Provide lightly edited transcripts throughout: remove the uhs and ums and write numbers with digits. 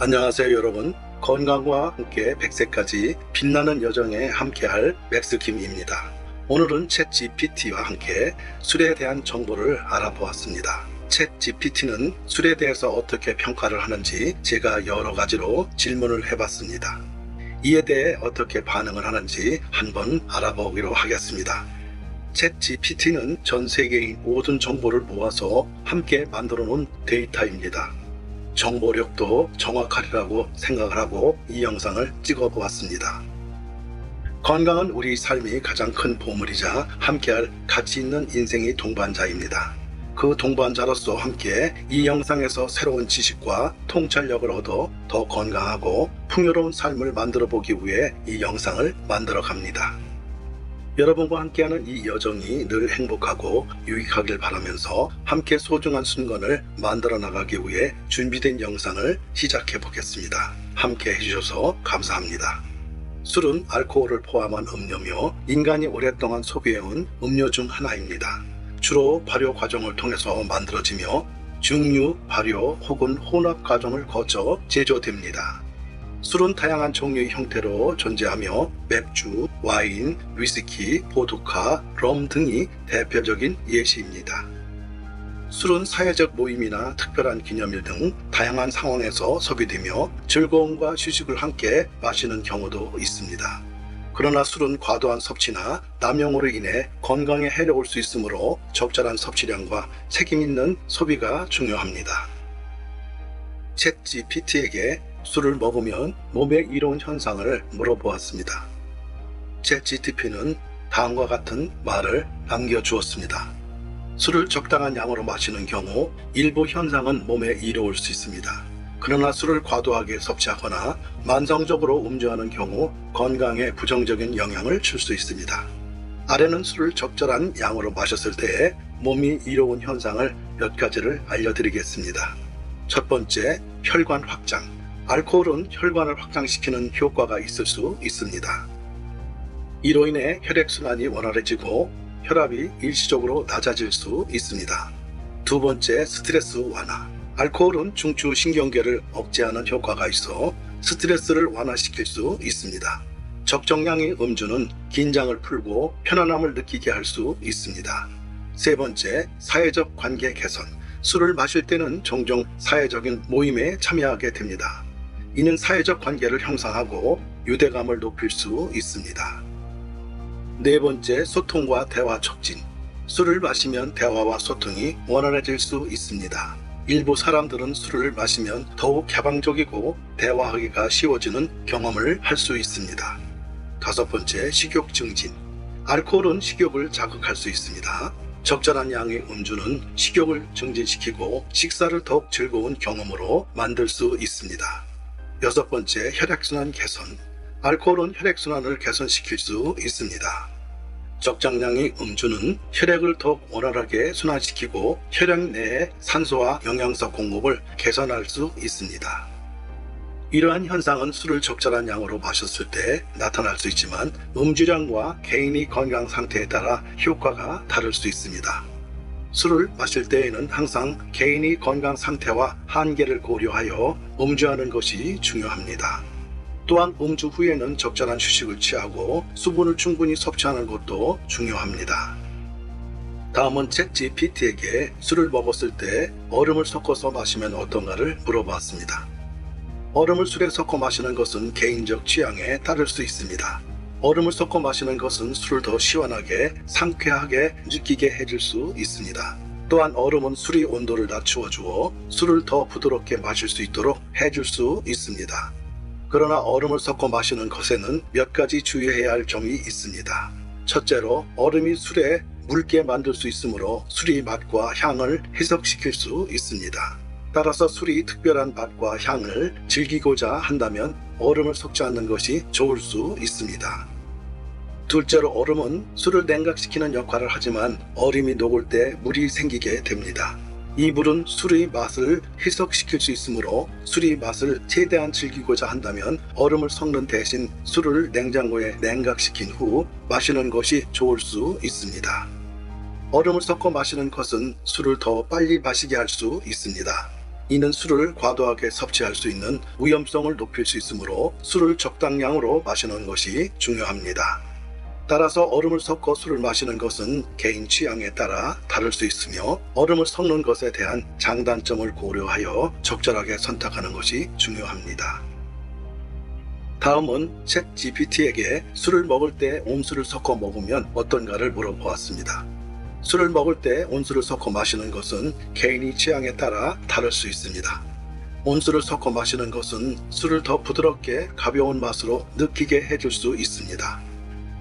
안녕하세요 여러분. 건강과 함께 100세까지 빛나는 여정에 함께할 맥스킴입니다. 오늘은 챗GPT와 함께 술에 대한 정보를 알아보았습니다. 챗GPT는 술에 대해서 어떻게 평가를 하는지 제가 여러 가지로 질문을 해봤습니다. 이에 대해 어떻게 반응을 하는지 한번 알아보기로 하겠습니다. 챗GPT는 전 세계의 모든 정보를 모아서 함께 만들어 놓은 데이터입니다. 정보력도 정확하리라고 생각을 하고 이 영상을 찍어 보았습니다. 건강은 우리 삶이 가장 큰 보물이자 함께할 가치 있는 인생의 동반자입니다. 그 동반자로서 함께 이 영상에서 새로운 지식과 통찰력을 얻어 더 건강하고 풍요로운 삶을 만들어 보기 위해 이 영상을 만들어 갑니다. 여러분과 함께하는 이 여정이 늘 행복하고 유익하길 바라면서 함께 소중한 순간을 만들어 나가기 위해 준비된 영상을 시작해 보겠습니다. 함께 해주셔서 감사합니다. 술은 알코올을 포함한 음료며 인간이 오랫동안 소비해온 음료 중 하나입니다. 주로 발효 과정을 통해서 만들어지며 증류, 발효 혹은 혼합 과정을 거쳐 제조됩니다. 술은 다양한 종류의 형태로 존재하며 맥주, 와인, 위스키, 보드카, 럼 등이 대표적인 예시입니다. 술은 사회적 모임이나 특별한 기념일 등 다양한 상황에서 소비되며 즐거움과 휴식을 함께 마시는 경우도 있습니다. 그러나 술은 과도한 섭취나 남용으로 인해 건강에 해를 올 수 있으므로 적절한 섭취량과 책임 있는 소비가 중요합니다. 챗GPT에게 술을 먹으면 몸에 이로운 현상을 물어보았습니다. 챗GPT는 다음과 같은 말을 남겨주었습니다. 술을 적당한 양으로 마시는 경우 일부 현상은 몸에 이로울 수 있습니다. 그러나 술을 과도하게 섭취하거나 만성적으로 음주하는 경우 건강에 부정적인 영향을 줄 수 있습니다. 아래는 술을 적절한 양으로 마셨을 때의 몸이 이로운 현상을 몇 가지를 알려드리겠습니다. 첫 번째, 혈관 확장. 알코올은 혈관을 확장시키는 효과가 있을 수 있습니다. 이로 인해 혈액순환이 원활해지고 혈압이 일시적으로 낮아질 수 있습니다. 두 번째, 스트레스 완화. 알코올은 중추 신경계를 억제하는 효과가 있어 스트레스를 완화시킬 수 있습니다. 적정량의 음주는 긴장을 풀고 편안함을 느끼게 할 수 있습니다. 세 번째, 사회적 관계 개선. 술을 마실 때는 종종 사회적인 모임에 참여하게 됩니다. 이는 사회적 관계를 형성하고 유대감을 높일 수 있습니다. 네 번째, 소통과 대화 촉진. 술을 마시면 대화와 소통이 원활해질 수 있습니다. 일부 사람들은 술을 마시면 더욱 개방적이고 대화하기가 쉬워지는 경험을 할 수 있습니다. 다섯 번째, 식욕 증진. 알코올은 식욕을 자극할 수 있습니다. 적절한 양의 음주는 식욕을 증진시키고 식사를 더욱 즐거운 경험으로 만들 수 있습니다. 여섯 번째, 혈액순환 개선. 알코올은 혈액순환을 개선시킬 수 있습니다. 적정량의 음주는 혈액을 더욱 원활하게 순환시키고 혈액 내의 산소와 영양소 공급을 개선할 수 있습니다. 이러한 현상은 술을 적절한 양으로 마셨을 때 나타날 수 있지만 음주량과 개인의 건강 상태에 따라 효과가 다를 수 있습니다. 술을 마실 때에는 항상 개인의 건강 상태와 한계를 고려하여 음주하는 것이 중요합니다. 또한 음주 후에는 적절한 휴식을 취하고 수분을 충분히 섭취하는 것도 중요합니다. 다음은 챗GPT에게 술을 먹었을 때 얼음을 섞어서 마시면 어떤가를 물어봤습니다. 얼음을 술에 섞어 마시는 것은 개인적 취향에 따를 수 있습니다. 얼음을 섞어 마시는 것은 술을 더 시원하게 상쾌하게 느끼게 해줄 수 있습니다. 또한 얼음은 술의 온도를 낮추어 주어 술을 더 부드럽게 마실 수 있도록 해줄 수 있습니다. 그러나 얼음을 섞어 마시는 것에는 몇 가지 주의해야 할 점이 있습니다. 첫째로, 얼음이 술에 묽게 만들 수 있으므로 술의 맛과 향을 해석시킬 수 있습니다. 따라서 술이 특별한 맛과 향을 즐기고자 한다면 얼음을 섞지 않는 것이 좋을 수 있습니다. 둘째로, 얼음은 술을 냉각시키는 역할을 하지만 얼음이 녹을 때 물이 생기게 됩니다. 이 물은 술의 맛을 희석시킬 수 있으므로 술의 맛을 최대한 즐기고자 한다면 얼음을 섞는 대신 술을 냉장고에 냉각시킨 후 마시는 것이 좋을 수 있습니다. 얼음을 섞어 마시는 것은 술을 더 빨리 마시게 할 수 있습니다. 이는 술을 과도하게 섭취할 수 있는 위험성을 높일 수 있으므로 술을 적당량으로 마시는 것이 중요합니다. 따라서 얼음을 섞어 술을 마시는 것은 개인 취향에 따라 다를 수 있으며 얼음을 섞는 것에 대한 장단점을 고려하여 적절하게 선택하는 것이 중요합니다. 다음은 챗 GPT에게 술을 먹을 때 온수를 섞어 먹으면 어떤가를 물어보았습니다. 술을 먹을 때 온수를 섞어 마시는 것은 개인의 취향에 따라 다를 수 있습니다. 온수를 섞어 마시는 것은 술을 더 부드럽게 가벼운 맛으로 느끼게 해줄 수 있습니다.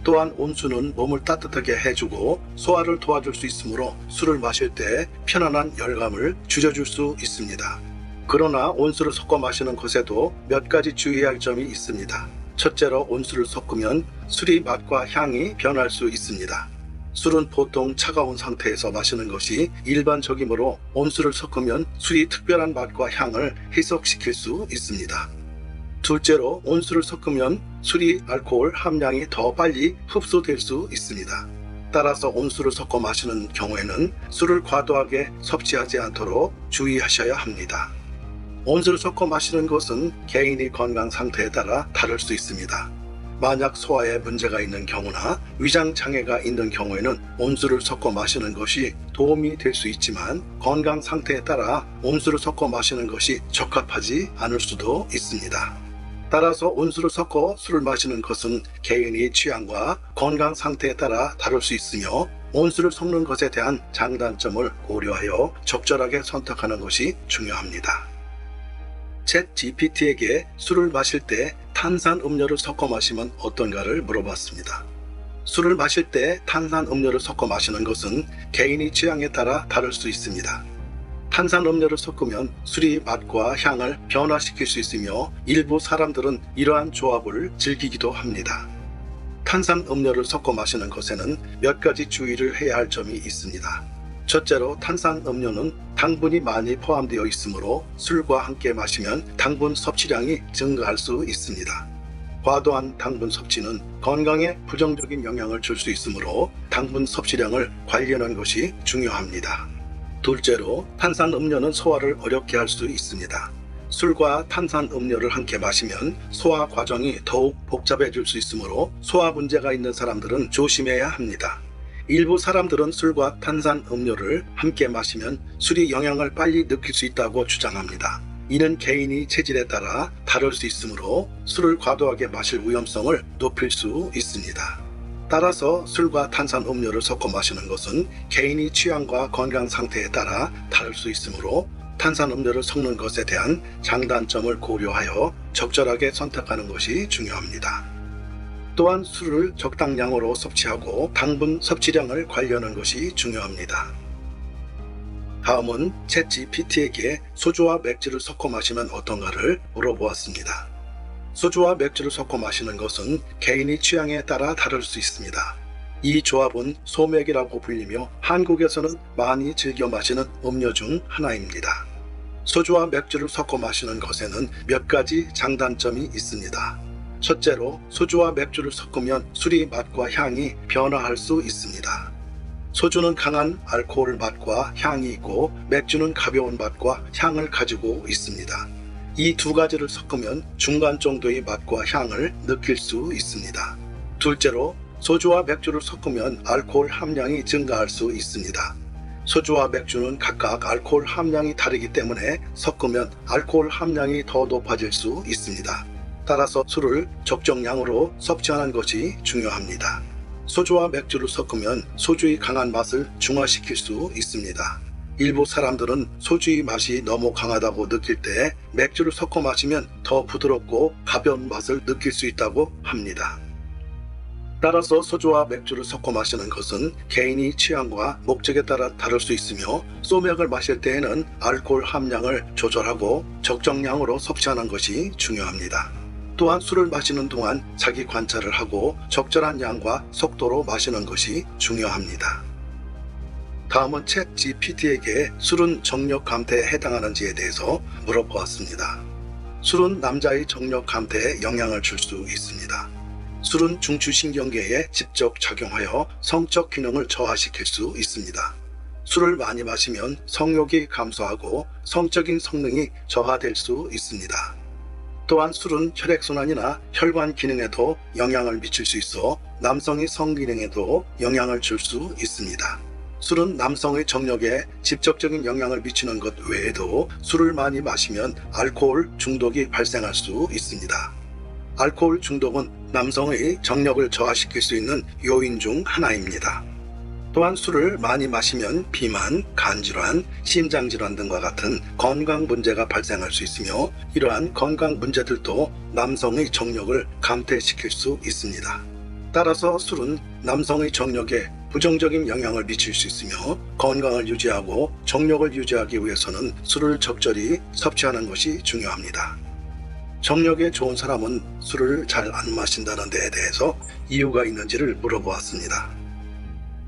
또한 온수는 몸을 따뜻하게 해주고 소화를 도와줄 수 있으므로 술을 마실 때 편안한 열감을 줄여줄 수 있습니다. 그러나 온수를 섞어 마시는 것에도 몇 가지 주의할 점이 있습니다. 첫째로 온수를 섞으면 술의 맛과 향이 변할 수 있습니다. 술은 보통 차가운 상태에서 마시는 것이 일반적이므로 온수를 섞으면 술이 특별한 맛과 향을 희석시킬 수 있습니다. 둘째로 온수를 섞으면 술이 알코올 함량이 더 빨리 흡수될 수 있습니다. 따라서 온수를 섞어 마시는 경우에는 술을 과도하게 섭취하지 않도록 주의하셔야 합니다. 온수를 섞어 마시는 것은 개인의 건강 상태에 따라 다를 수 있습니다. 만약 소화에 문제가 있는 경우나 위장 장애가 있는 경우에는 온수를 섞어 마시는 것이 도움이 될 수 있지만 건강 상태에 따라 온수를 섞어 마시는 것이 적합하지 않을 수도 있습니다. 따라서 온수를 섞어 술을 마시는 것은 개인의 취향과 건강 상태에 따라 다를 수 있으며 온수를 섞는 것에 대한 장단점을 고려하여 적절하게 선택하는 것이 중요합니다. 챗 GPT에게 술을 마실 때 탄산 음료를 섞어 마시면 어떤가를 물어봤습니다. 술을 마실 때 탄산 음료를 섞어 마시는 것은 개인의 취향에 따라 다를 수 있습니다. 탄산 음료를 섞으면 술의 맛과 향을 변화시킬 수 있으며 일부 사람들은 이러한 조합을 즐기기도 합니다. 탄산 음료를 섞어 마시는 것에는 몇 가지 주의를 해야 할 점이 있습니다. 첫째로 탄산 음료는 당분이 많이 포함되어 있으므로 술과 함께 마시면 당분 섭취량이 증가할 수 있습니다. 과도한 당분 섭취는 건강에 부정적인 영향을 줄 수 있으므로 당분 섭취량을 관리하는 것이 중요합니다. 둘째로 탄산 음료는 소화를 어렵게 할 수 있습니다. 술과 탄산 음료를 함께 마시면 소화 과정이 더욱 복잡해질 수 있으므로 소화 문제가 있는 사람들은 조심해야 합니다. 일부 사람들은 술과 탄산 음료를 함께 마시면 술이 영향을 빨리 느낄 수 있다고 주장합니다. 이는 개인의 체질에 따라 다를 수 있으므로 술을 과도하게 마실 위험성을 높일 수 있습니다. 따라서 술과 탄산 음료를 섞어 마시는 것은 개인의 취향과 건강 상태에 따라 다를 수 있으므로 탄산 음료를 섞는 것에 대한 장단점을 고려하여 적절하게 선택하는 것이 중요합니다. 또한 술을 적당량으로 섭취하고 당분 섭취량을 관리하는 것이 중요합니다. 다음은 챗 GPT에게 소주와 맥주를 섞어 마시면 어떤가를 물어보았습니다. 소주와 맥주를 섞어 마시는 것은 개인의 취향에 따라 다를 수 있습니다. 이 조합은 소맥이라고 불리며 한국에서는 많이 즐겨 마시는 음료 중 하나입니다. 소주와 맥주를 섞어 마시는 것에는 몇 가지 장단점이 있습니다. 첫째로 소주와 맥주를 섞으면 술의 맛과 향이 변화할 수 있습니다. 소주는 강한 알코올 맛과 향이 있고 맥주는 가벼운 맛과 향을 가지고 있습니다. 이 두 가지를 섞으면 중간 정도의 맛과 향을 느낄 수 있습니다. 둘째로 소주와 맥주를 섞으면 알코올 함량이 증가할 수 있습니다. 소주와 맥주는 각각 알코올 함량이 다르기 때문에 섞으면 알코올 함량이 더 높아질 수 있습니다. 따라서 술을 적정량으로 섭취하는 것이 중요합니다. 소주와 맥주를 섞으면 소주의 강한 맛을 중화시킬 수 있습니다. 일부 사람들은 소주의 맛이 너무 강하다고 느낄 때 맥주를 섞어 마시면 더 부드럽고 가벼운 맛을 느낄 수 있다고 합니다. 따라서 소주와 맥주를 섞어 마시는 것은 개인의 취향과 목적에 따라 다를 수 있으며 소맥을 마실 때에는 알코올 함량을 조절하고 적정량으로 섭취하는 것이 중요합니다. 또한 술을 마시는 동안 자기 관찰을 하고 적절한 양과 속도로 마시는 것이 중요합니다. 다음은 챗 GPT에게 술은 정력 감퇴에 해당하는지에 대해서 물어보았습니다. 술은 남자의 정력 감퇴에 영향을 줄 수 있습니다. 술은 중추신경계에 직접 작용하여 성적 기능을 저하시킬 수 있습니다. 술을 많이 마시면 성욕이 감소하고 성적인 성능이 저하될 수 있습니다. 또한 술은 혈액순환이나 혈관 기능에도 영향을 미칠 수 있어 남성의 성기능에도 영향을 줄 수 있습니다. 술은 남성의 정력에 직접적인 영향을 미치는 것 외에도 술을 많이 마시면 알코올 중독이 발생할 수 있습니다. 알코올 중독은 남성의 정력을 저하시킬 수 있는 요인 중 하나입니다. 또한 술을 많이 마시면 비만, 간질환, 심장질환 등과 같은 건강 문제가 발생할 수 있으며 이러한 건강 문제들도 남성의 정력을 감퇴시킬 수 있습니다. 따라서 술은 남성의 정력에 부정적인 영향을 미칠 수 있으며 건강을 유지하고 정력을 유지하기 위해서는 술을 적절히 섭취하는 것이 중요합니다. 정력에 좋은 사람은 술을 잘 안 마신다는 데에 대해서 이유가 있는지를 물어보았습니다.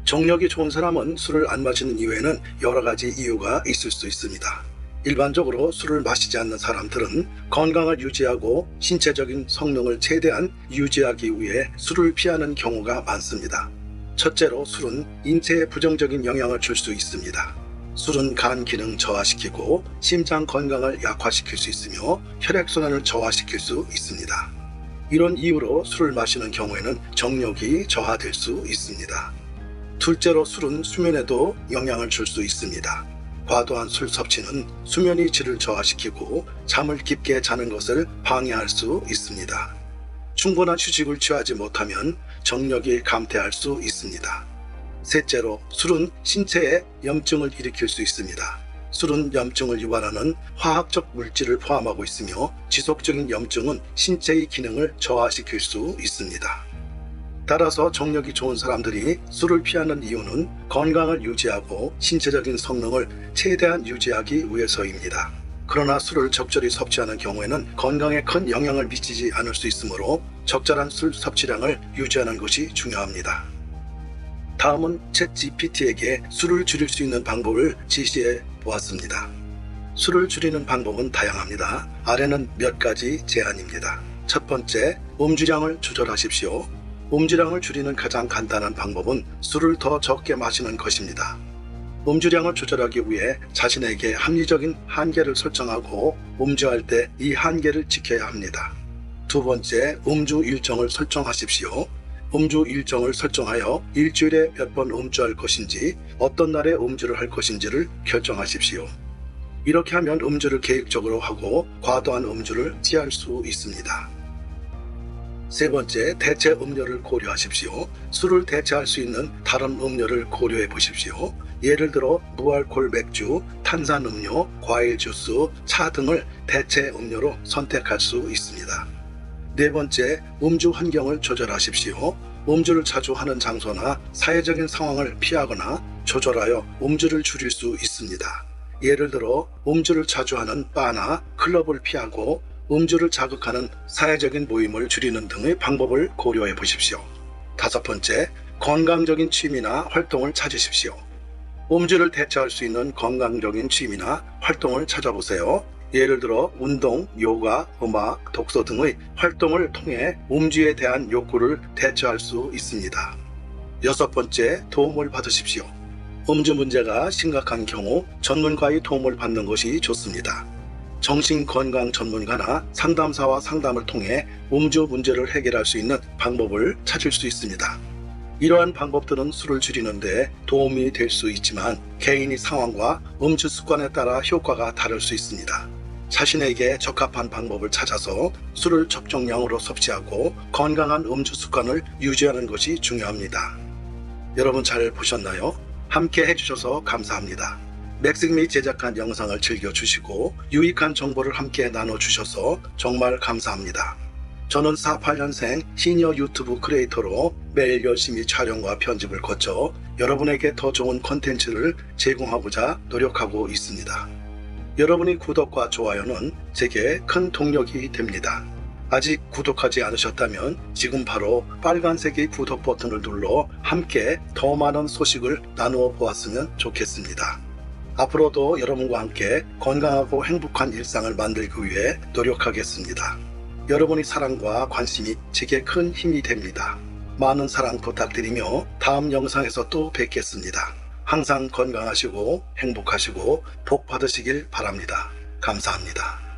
정력이 좋은 사람은 술을 안 마시는 이유에는 여러 가지 이유가 있을 수 있습니다. 일반적으로 술을 마시지 않는 사람들은 건강을 유지하고 신체적인 성능을 최대한 유지하기 위해 술을 피하는 경우가 많습니다. 첫째로 술은 인체에 부정적인 영향을 줄 수 있습니다. 술은 간 기능 저하시키고 심장 건강을 약화시킬 수 있으며 혈액순환을 저하시킬 수 있습니다. 이런 이유로 술을 마시는 경우에는 정력이 저하될 수 있습니다. 둘째로 술은 수면에도 영향을 줄 수 있습니다. 과도한 술 섭취는 수면의 질을 저하시키고 잠을 깊게 자는 것을 방해할 수 있습니다. 충분한 휴식을 취하지 못하면 정력이 감퇴할 수 있습니다. 셋째로 술은 신체에 염증을 일으킬 수 있습니다. 술은 염증을 유발하는 화학적 물질을 포함하고 있으며 지속적인 염증은 신체의 기능을 저하시킬 수 있습니다. 따라서 정력이 좋은 사람들이 술을 피하는 이유는 건강을 유지하고 신체적인 성능을 최대한 유지하기 위해서입니다. 그러나 술을 적절히 섭취하는 경우에는 건강에 큰 영향을 미치지 않을 수 있으므로 적절한 술 섭취량을 유지하는 것이 중요합니다. 다음은 챗GPT에게 술을 줄일 수 있는 방법을 지시해 보았습니다. 술을 줄이는 방법은 다양합니다. 아래는 몇 가지 제안입니다. 첫 번째, 음주량을 조절하십시오. 음주량을 줄이는 가장 간단한 방법은 술을 더 적게 마시는 것입니다. 음주량을 조절하기 위해 자신에게 합리적인 한계를 설정하고 음주할 때 이 한계를 지켜야 합니다. 두 번째, 음주 일정을 설정하십시오. 음주 일정을 설정하여 일주일에 몇 번 음주할 것인지 어떤 날에 음주를 할 것인지를 결정하십시오. 이렇게 하면 음주를 계획적으로 하고 과도한 음주를 피할 수 있습니다. 세 번째, 대체 음료를 고려하십시오. 술을 대체할 수 있는 다른 음료를 고려해 보십시오. 예를 들어 무알콜 맥주, 탄산음료, 과일 주스, 차 등을 대체 음료로 선택할 수 있습니다. 네 번째, 음주 환경을 조절하십시오. 음주를 자주 하는 장소나 사회적인 상황을 피하거나 조절하여 음주를 줄일 수 있습니다. 예를 들어 음주를 자주 하는 바나 클럽을 피하고 음주를 자극하는 사회적인 모임을 줄이는 등의 방법을 고려해 보십시오. 다섯 번째, 건강적인 취미나 활동을 찾으십시오. 음주를 대체할 수 있는 건강적인 취미나 활동을 찾아보세요. 예를 들어 운동, 요가, 음악, 독서 등의 활동을 통해 음주에 대한 욕구를 대체할 수 있습니다. 여섯 번째, 도움을 받으십시오. 음주 문제가 심각한 경우 전문가의 도움을 받는 것이 좋습니다. 정신건강 전문가나 상담사와 상담을 통해 음주 문제를 해결할 수 있는 방법을 찾을 수 있습니다. 이러한 방법들은 술을 줄이는 데 도움이 될 수 있지만 개인의 상황과 음주 습관에 따라 효과가 다를 수 있습니다. 자신에게 적합한 방법을 찾아서 술을 적정량으로 섭취하고 건강한 음주 습관을 유지하는 것이 중요합니다. 여러분 잘 보셨나요? 함께 해주셔서 감사합니다. 맥스김이 제작한 영상을 즐겨주시고 유익한 정보를 함께 나눠주셔서 정말 감사합니다. 저는 48년생 시니어 유튜브 크리에이터로 매일 열심히 촬영과 편집을 거쳐 여러분에게 더 좋은 콘텐츠를 제공하고자 노력하고 있습니다. 여러분의 구독과 좋아요는 제게 큰 동력이 됩니다. 아직 구독하지 않으셨다면 지금 바로 빨간색의 구독 버튼을 눌러 함께 더 많은 소식을 나누어 보았으면 좋겠습니다. 앞으로도 여러분과 함께 건강하고 행복한 일상을 만들기 위해 노력하겠습니다. 여러분의 사랑과 관심이 제게 큰 힘이 됩니다. 많은 사랑 부탁드리며 다음 영상에서 또 뵙겠습니다. 항상 건강하시고 행복하시고 복 받으시길 바랍니다. 감사합니다.